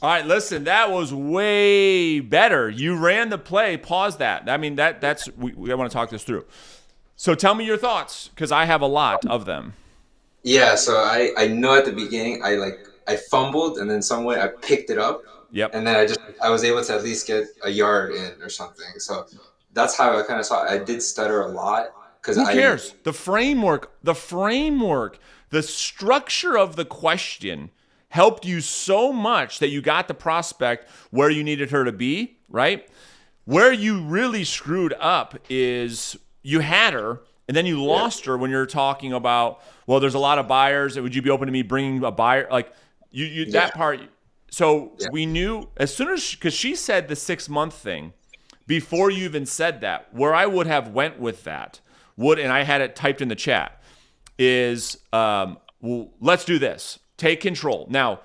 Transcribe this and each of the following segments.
All right, listen, that was way better. You ran the play. Pause that. I mean, we want to talk this through. So tell me your thoughts, because I have a lot of them. Yeah, so I know at the beginning I fumbled and then some way I picked it up Yep. and then I was able to at least get a yard in or something. So that's how I kind of saw it. I did stutter a lot because Who I cares? The structure of the question helped you so much that you got the prospect where you needed her to be, right? Where you really screwed up is you had her and then you yeah lost her when you're talking about, well, there's a lot of buyers. Would you be open to me bringing a buyer? Like you yeah that part. So yeah we knew as soon as, because she said the 6 month thing before you even said that, where I would have went with that and I had it typed in the chat, is well, let's do this. Take control. Now,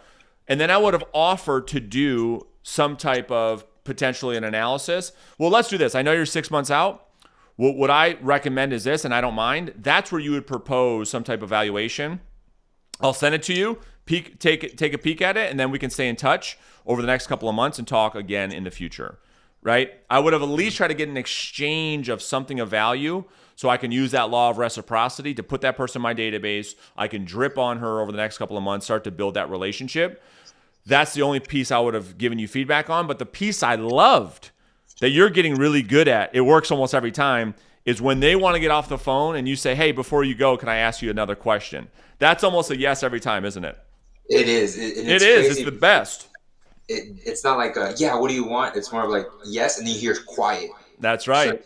and then I would have offered to do some type of potentially an analysis. Well, let's do this. I know you're 6 months out. What I recommend is this, and I don't mind. That's where you would propose some type of valuation. I'll send it to you. Take a peek at it, and then we can stay in touch over the next couple of months and talk again in the future. Right? I would have at least tried to get an exchange of something of value so I can use that law of reciprocity to put that person in my database. I can drip on her over the next couple of months, start to build that relationship. That's the only piece I would have given you feedback on. But the piece I loved that you're getting really good at, it works almost every time, is when they want to get off the phone and you say, hey, before you go, can I ask you another question? That's almost a yes every time, isn't it? it is and It it's is. It's the crazy. best. It's not like yeah, what do you want? It's more of like yes, and then you hear quiet. That's So right.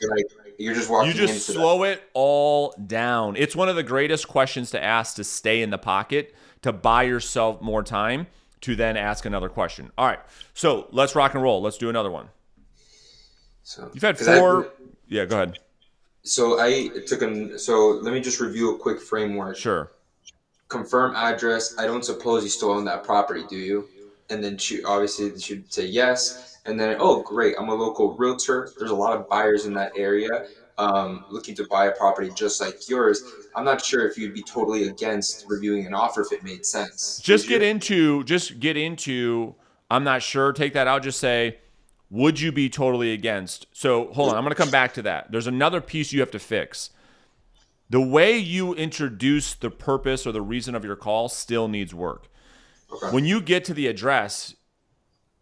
you're just You walking just into that. slow it all down. It's one of the greatest questions to ask to stay in the pocket, to buy yourself more time to then ask another question. All right. So let's rock and roll. Let's do another one. So You've had because I four. Yeah, go ahead. so I took an so let me just review a quick framework. Sure. Confirm address. I don't suppose you still own that property, do you? And then she obviously should say yes. And then, oh, great, I'm a local realtor. There's a lot of buyers in that area looking to buy a property just like yours. I'm not sure if you'd be totally against reviewing an offer if it made sense. Would you? Just get into, I'm not sure. Take that out. Just say, would you be totally against? So hold on. I'm going to come back to that. There's another piece you have to fix. The way you introduce the purpose or the reason of your call still needs work. Okay. When you get to the address,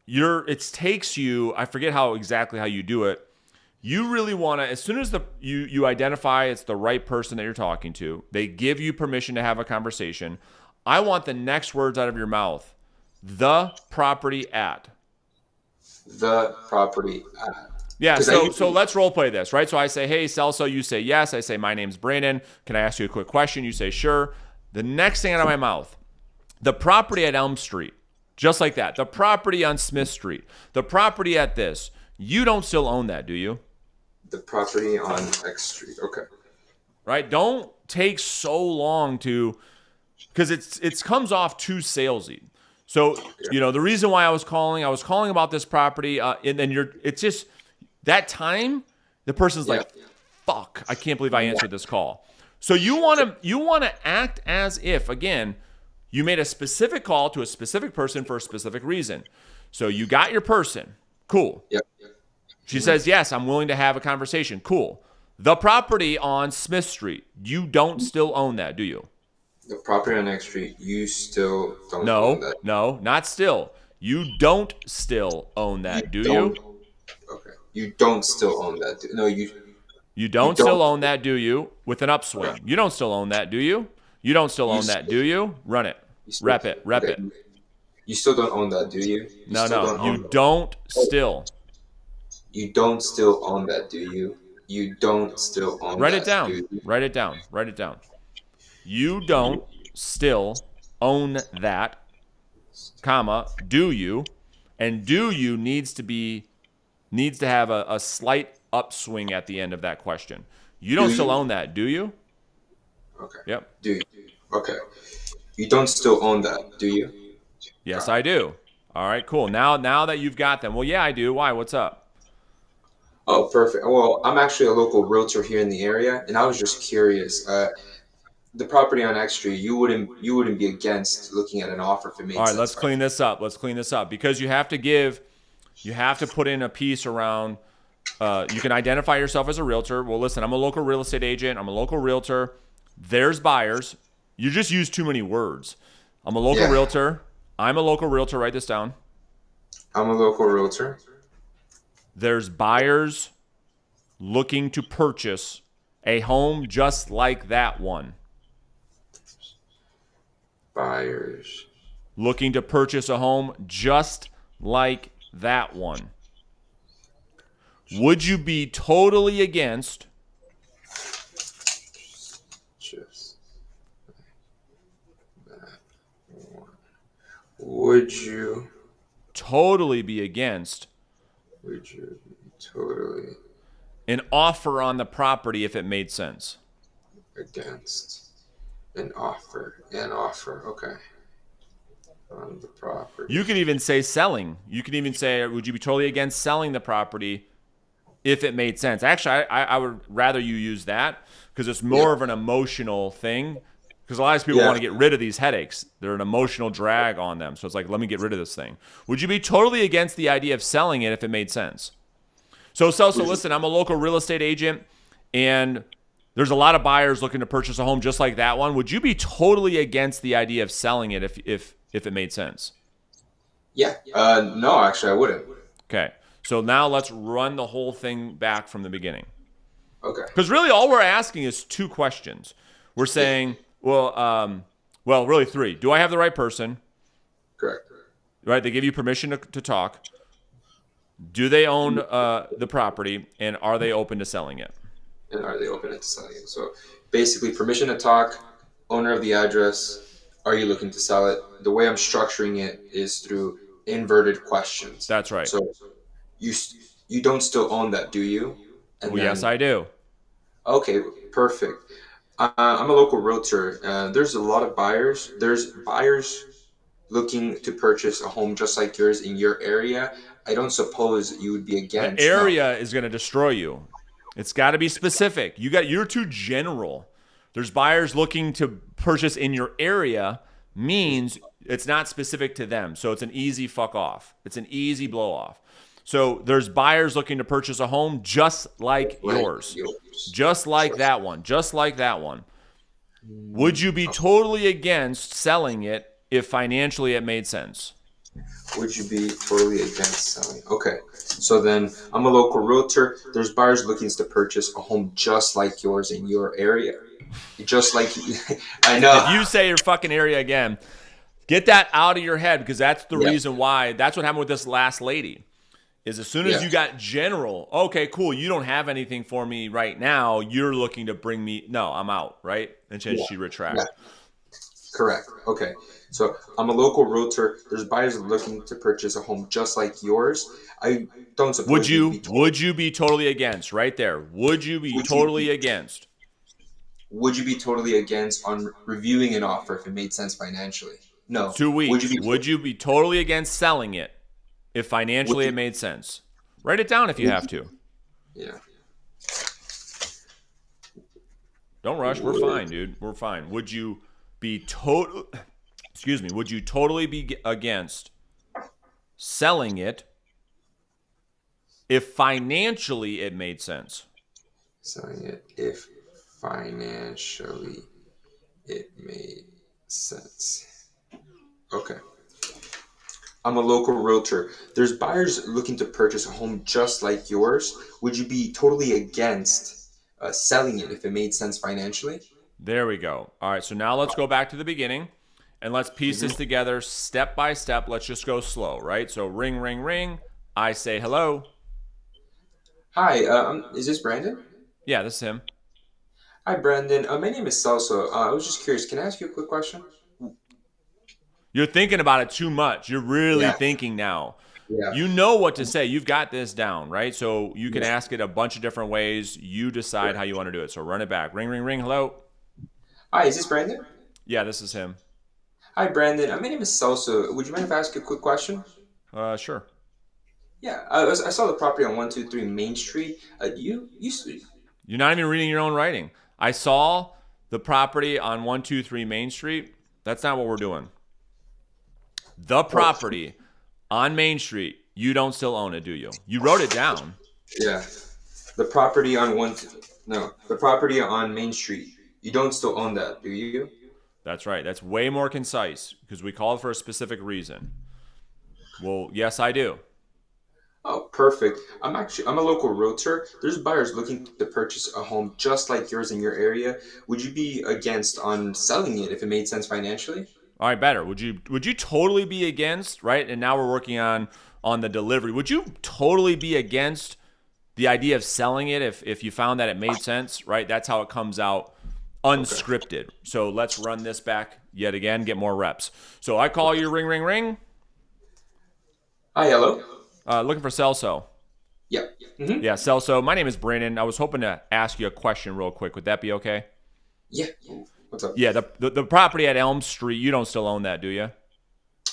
it takes you, I forget how exactly how you do it. You really want to, as soon as you identify it's the right person that you're talking to, they give you permission to have a conversation. I want the next words out of your mouth. The property at. The property Yeah, because I so usually let's role play this, right? So I say, hey, Celso, you say yes. I say, my name's Brandon. Can I ask you a quick question? You say, sure. The next thing out of my mouth, the property at Elm Street, just like that. The property on Smith Street, the property at this. You don't still own that, do you? the property on X Street. Okay. Right? Don't take so long to, because it comes off too salesy. So Yeah. the reason why I was calling about this property, and then it's just that time the person's Yeah. like, "Fuck, I can't believe I answered this call." So you want to act as if again you made a specific call to a specific person for a specific reason. So you got your person, cool. Yeah. She Mhm. says, yes, I'm willing to have a conversation. Cool. The property on Smith Street, you don't still own that, do you? The property on X Street. You still don't own No, that. no, not still. You don't still own You that, do you? don't. Okay. You don't still own that. No, You you don't still don't. own that, do you? With an Okay. upswing. You don't still own that, do you? You don't still You own that, still, do you? Run it. you still Rep it. Rep okay. it. You still don't own that, do you? You No, still no. don't You own. don't still. You don't still own that, do you? You don't still own Write it that, do down. you? Write it down. Write it down. You don't still own that, comma, do you? And do you needs to have a slight upswing at the end of that question. You Do don't still you? own that, do you? Okay. Yep. Do you? Okay. You don't still own that, do you? Yes, Got it. I do. All right, cool. Now that you've got them. Well, yeah, I do. Why? What's up? Oh, perfect. Well, I'm actually a local realtor here in the area, and I was just curious. the property on X Street, you wouldn't be against looking at an offer if it All made right, sense let's clean financially. this up. Let's clean this up because you have to put in a piece around. You can identify yourself as a realtor. Well, listen, I'm a local real estate agent. I'm a local realtor. There's buyers. You just use too many words. I'm a local Yeah, realtor. I'm a local realtor. Write this down. I'm a local realtor. There's buyers looking to purchase a home just like that one. Buyers. Looking to purchase a home just like that one. Would you be totally against Just that one. Would you? totally be against Would you be totally an offer on the property if it made sense? against an offer? An offer. Okay. On the property. You could even say selling. You could even say, would you be totally against selling the property if it made sense? Actually, I would rather you use that because it's Yeah. more of an emotional thing. Because a lot of people Yeah. want to get rid of these headaches. They're an emotional drag on them. So it's like, let me get rid of this thing. Would you be totally against the idea of selling it if it made sense? So Would you? listen, I'm a local real estate agent and there's a lot of buyers looking to purchase a home just like that one. Would you be totally against the idea of selling it if it made sense? Yeah. No, actually, I wouldn't. Okay. So now let's run the whole thing back from the beginning. Okay. Because really all we're asking is two questions. We're Yeah. saying, well, really three. Do I have the right person? Correct. Right? They give you permission to talk. Do they own the property? And are they open to selling it? And are they open to selling it? So basically, permission to talk, owner of the address, are you looking to sell it? The way I'm structuring it is through inverted questions. That's right. So you you don't still own that, do you? And Well, yes, then I do. okay, perfect. I'm a local realtor. There's a lot of buyers. There's buyers looking to purchase a home just like yours in your area. I don't suppose you would be The against. No. area is going to destroy you. It's got to be specific. You're too general. There's buyers looking to purchase in your area means it's not specific to them. So it's an easy fuck off. It's an easy blow off. So there's buyers looking to purchase a home just like Like yours. yours. Just like that one. Just like that one. Would you be totally against selling it if financially it made sense? Would you be totally against selling? Okay. So then I'm a local realtor. There's buyers looking to purchase a home just like yours in your area. Just like I If know. you say your fucking area again, get that out of your head because that's the Yeah. reason why. That's what happened with this last lady. Is as soon as Yeah. you got general, okay, cool, you don't have anything for me right now. You're looking to bring me, no, I'm out, right? And then Yeah. she Yeah. retract. Correct. Okay. So I'm a local realtor. There's buyers looking to purchase a home just like yours. I don't Would suppose you'd be you? told. Would you be totally against? Right there. Would you be Would you totally against? would you be totally against on reviewing an offer if it made sense financially? It's No. 2 weeks. Would you be totally against selling it if Would financially it you made sense? Write it down if you would have you to. yeah. Don't rush. We're Would fine, dude. We're fine. Would you be total? Excuse me. Would you totally be against selling it if financially it made sense? selling it if financially it made sense. Okay. I'm a local realtor. There's buyers looking to purchase a home just like yours. Would you be totally against selling it if it made sense financially? There we go. All right. So now let's go back to the beginning and let's piece this Mhm. together step by step. Let's just go slow, right? So ring, ring, ring. I say hello. Hi, is this Brandon? Yeah, this is him. Hi, Brandon. My name is Celso. I was just curious. Can I ask you a quick question? You're thinking about it too much. You're really Yeah, thinking now. yeah, You know what to say. You've got this down, right? So you can yeah. ask it a bunch of different ways. You decide how Correct. you want to do it. So run it back. Ring, ring, ring. Hello. Hi, is this Brandon? Yeah, this is him. Hi, Brandon. My name is Celso. Would you mind if I ask you a quick question? Sure. Yeah, I saw the property on 123 Main Street. You You're not even reading your own writing. I saw The property on 123 Main Street, that's not what we're doing. The Oh, property on Main Street, you don't still own it, do you? You wrote it down. yeah. The property on one, no, the property on Main Street. You don't still own that, do you? That's right. That's way more concise because we called for a specific reason. Well, yes, I do. Oh, perfect. I'm a local realtor. There's buyers looking to purchase a home just like yours in your area. Would you be against on selling it if it made sense financially? All right, better. Would you totally be against, right? And now we're working on the delivery. Would you totally be against the idea of selling it if you found that it made sense, right? That's how it comes out Okay. unscripted. So let's run this back yet again, get more reps. So I call you ring ring ring, Hi, hello. looking for Celso. Yeah. Mm-hmm. Yeah, Celso. My name is Brandon. I was hoping to ask you a question real quick. Would that be okay? Yeah. What's up? Yeah, the property at Elm Street, you don't still own that, do you?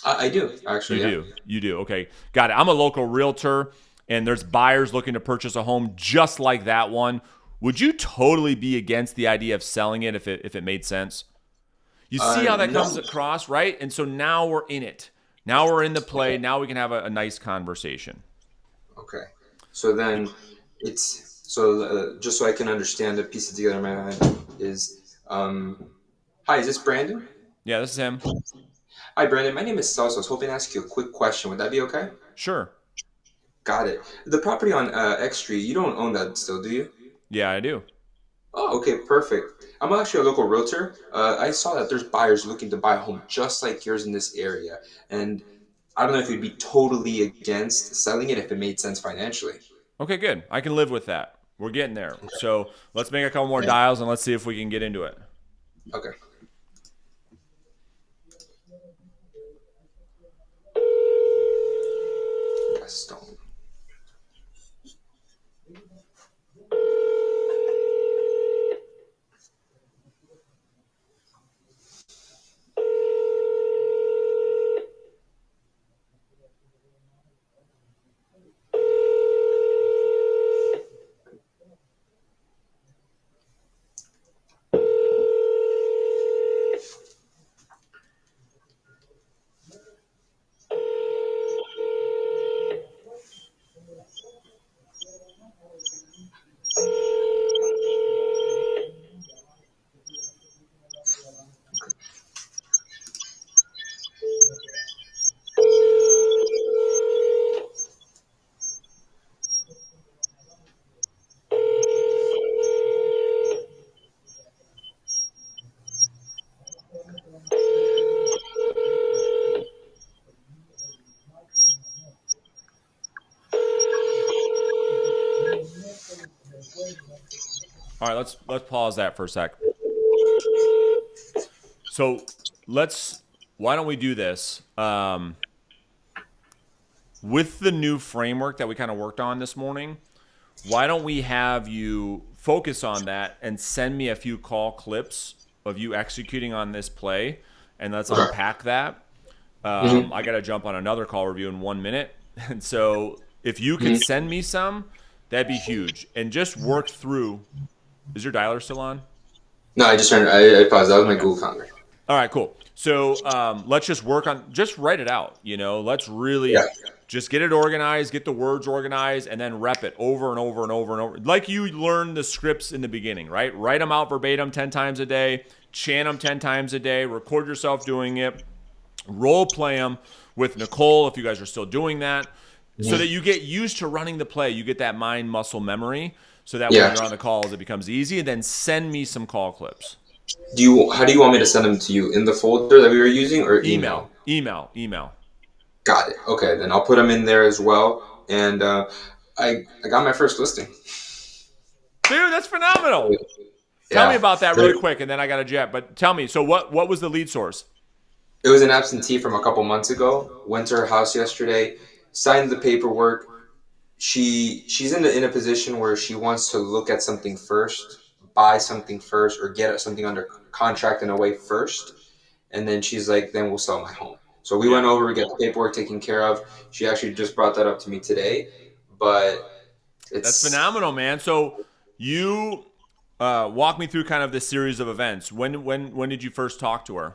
I do You actually. Yeah. do. You do. Okay. Got it. I'm a local realtor and there's buyers looking to purchase a home just like that one. Would you totally be against the idea of selling it if it made sense? You see how that comes No. across, right? And so now we're in it. Now we're in the play. Now we can have a nice conversation. Okay. So then it's so just so I can understand the pieces together in my mind is hi, is this Brandon? Yeah, this is him. Hi, Brandon. My name is Celso. I was hoping to ask you a quick question. Would that be okay? Sure. Got it. The property on X Street, you don't own that still, do you? Yeah, I do. Oh, okay, perfect. I'm actually a local realtor. I saw that there's buyers looking to buy a home just like yours in this area, and I don't know if you'd be totally against selling it if it made sense financially. Okay, good. I can live with that. We're getting there. So let's make a couple more dials and let's see if we can get into it. Okay. Gaston. All right, let's pause that for a sec. So let's why don't we do this? With the new framework that we kind of worked on this morning, why don't we have you focus on that and send me a few call clips of you executing on this play, and let's Okay. unpack that. Mm-hmm. I got to jump on another call review in 1 minute, and so if you could Mm-hmm. send me some, that'd be huge. And just work through. Is your dialer still on? No, I just turned. I paused. That was my Okay. Google Calendar. All right, cool. So let's just work on, just write it out. Let's Yeah. really just get it organized, get the words organized, and then rep it over and over and over and over. Like you learn the scripts in the beginning, right? Write them out verbatim 10 times a day, chant them 10 times a day, record yourself doing it, role play them with Nicole if you guys are still doing that, so that you get used to running the play. You get that mind muscle memory so that when Yeah. you're on the calls, it becomes easy. And then send me some call clips. How do you want me to send them to you in the folder that we were using or email? Email. Got it. Okay, then I'll put them in there as well. And I got my first listing. Dude, that's phenomenal. Tell me Yeah. about that really quick, and then I got a jet. But tell me, so what was the lead source? It was an absentee from a couple months ago. Went to her house yesterday, signed the paperwork. She's in a position where she wants to look at something first, buy something first, or get something under contract in a way first, and then she's like, then we'll sell my home. So we went Yeah, over, we got the paperwork taken care of. She actually just brought that up to me today, but that's it's phenomenal, man. So you Walk me through kind of this series of events. When did you first talk to her?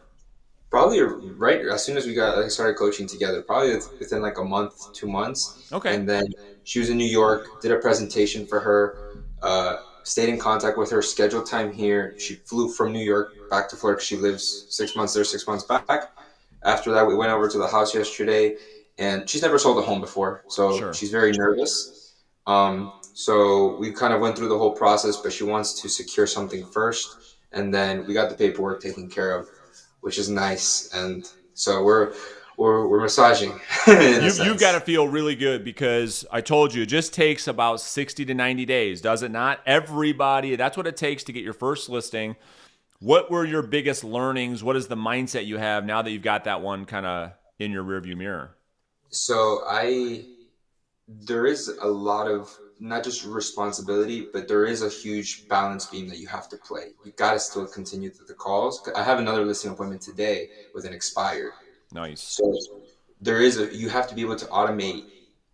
Probably right as soon as we got like started coaching together, probably within like a month, 2 months, Okay, and then she was in New York, did a presentation for her, stayed in contact with her, scheduled time here. She flew from New York back to Florida. 'Cause she lives 6 months there, 6 months back. After that, we went over to the house yesterday, and she's never sold a home before, so sure. she's very nervous. So we kind of went through the whole process, but she wants to secure something first, and then we got the paperwork taken care of, which is nice. And so we're massaging in a You've got to sense. feel really good because I told you it just takes about 60 to 90 days, does it not? Everybody, that's what it takes to get your first listing. What were your biggest learnings? What is the mindset you have now that you've got that one kind of in your rearview mirror? So I there is a lot of not just responsibility, but there is a huge balance beam that you have to play. You got to still continue to the calls. I have another listing appointment today with an expired. Nice. So you have to be able to automate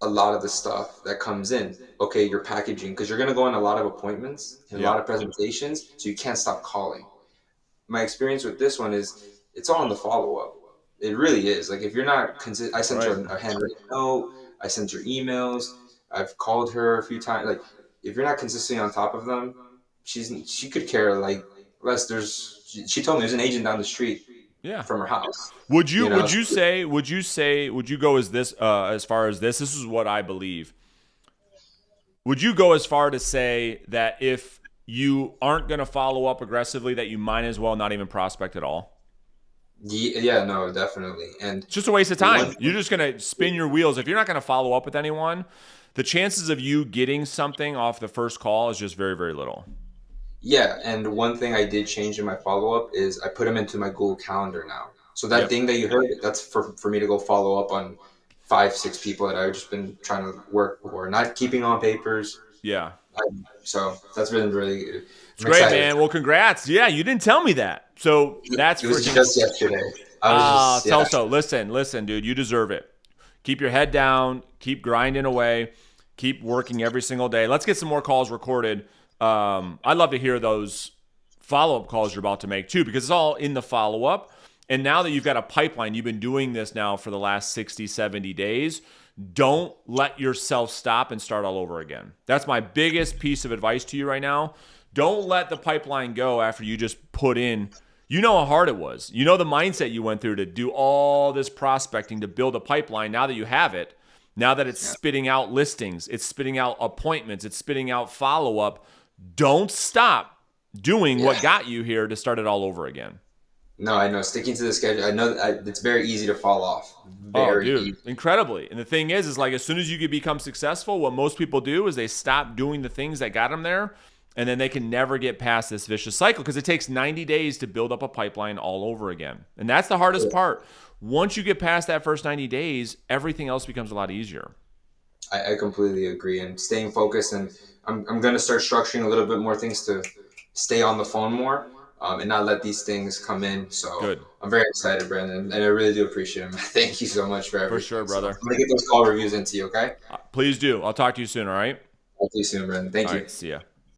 a lot of the stuff that comes in. Okay, your packaging, because you're going to go on a lot of appointments and a lot of Yep. presentations, so you can't stop calling. My experience with this one is it's all in the follow up. It really is. Like if you're not I sent Right. her a handwritten note. I sent her emails. I've called her a few times. Like if you're not consistently on top of them, she could care like less. She told me there's an agent down the street Yeah. from her house. Would you You know, would you say would you go as far as this? This is what I believe. Would you go as far to say that if you aren't going to follow up aggressively, that you might as well not even prospect at all? yeah, no, definitely. And It's just a waste of the one time. You're thing, just going to spin your wheels. If you're not going to follow up with anyone, the chances of you getting something off the first call is just very, very little. yeah, and one thing I did change in my follow up is I put them into my Google Calendar now. So that Yep. thing that you heard, that's for me to go follow up on 5, 6 people that I've just been trying to work for, not keeping on papers. Yeah. So that's been really good. It's I'm great, excited. man. Well, congrats. Yeah, you didn't tell me that. So that's It was freaking. just yesterday. I was just yeah. So listen, dude. You deserve it. Keep your head down. Keep grinding away. Keep working every single day. Let's get some more calls recorded. I'd love to hear those follow-up calls you're about to make too, because it's all in the follow-up. And now that you've got a pipeline, you've been doing this now for the last 60, 70 days. Don't let yourself stop and start all over again. That's my biggest piece of advice to you right now. Don't let the pipeline go after you just put in. You know how hard it was. You know the mindset you went through to do all this prospecting to build a pipeline. Now that you have it, now that it's spitting out listings, it's spitting out appointments, it's spitting out follow up. Don't stop doing Yeah. what got you here to start it all over again. No, I know. Sticking to the schedule, I know that it's very easy to fall off. Oh, Very dude, easy. incredibly. And the thing is like as soon as you can become successful, what most people do is they stop doing the things that got them there, and then they can never get past this vicious cycle because it takes 90 days to build up a pipeline all over again. And that's the hardest part. Once you get past that first 90 days, everything else becomes a lot easier. I completely agree. And staying focused, and I'm going to start structuring a little bit more things to stay on the phone more, and not let these things come in. So Good. I'm very excited, Brandon, and I really do appreciate it. Thank you so much for For sure, everything. So I'm brother. going to get those call reviews into you, okay? Please do. I'll talk to you soon, all right? Talk to you soon, Brandon. Thank All you. right, see ya.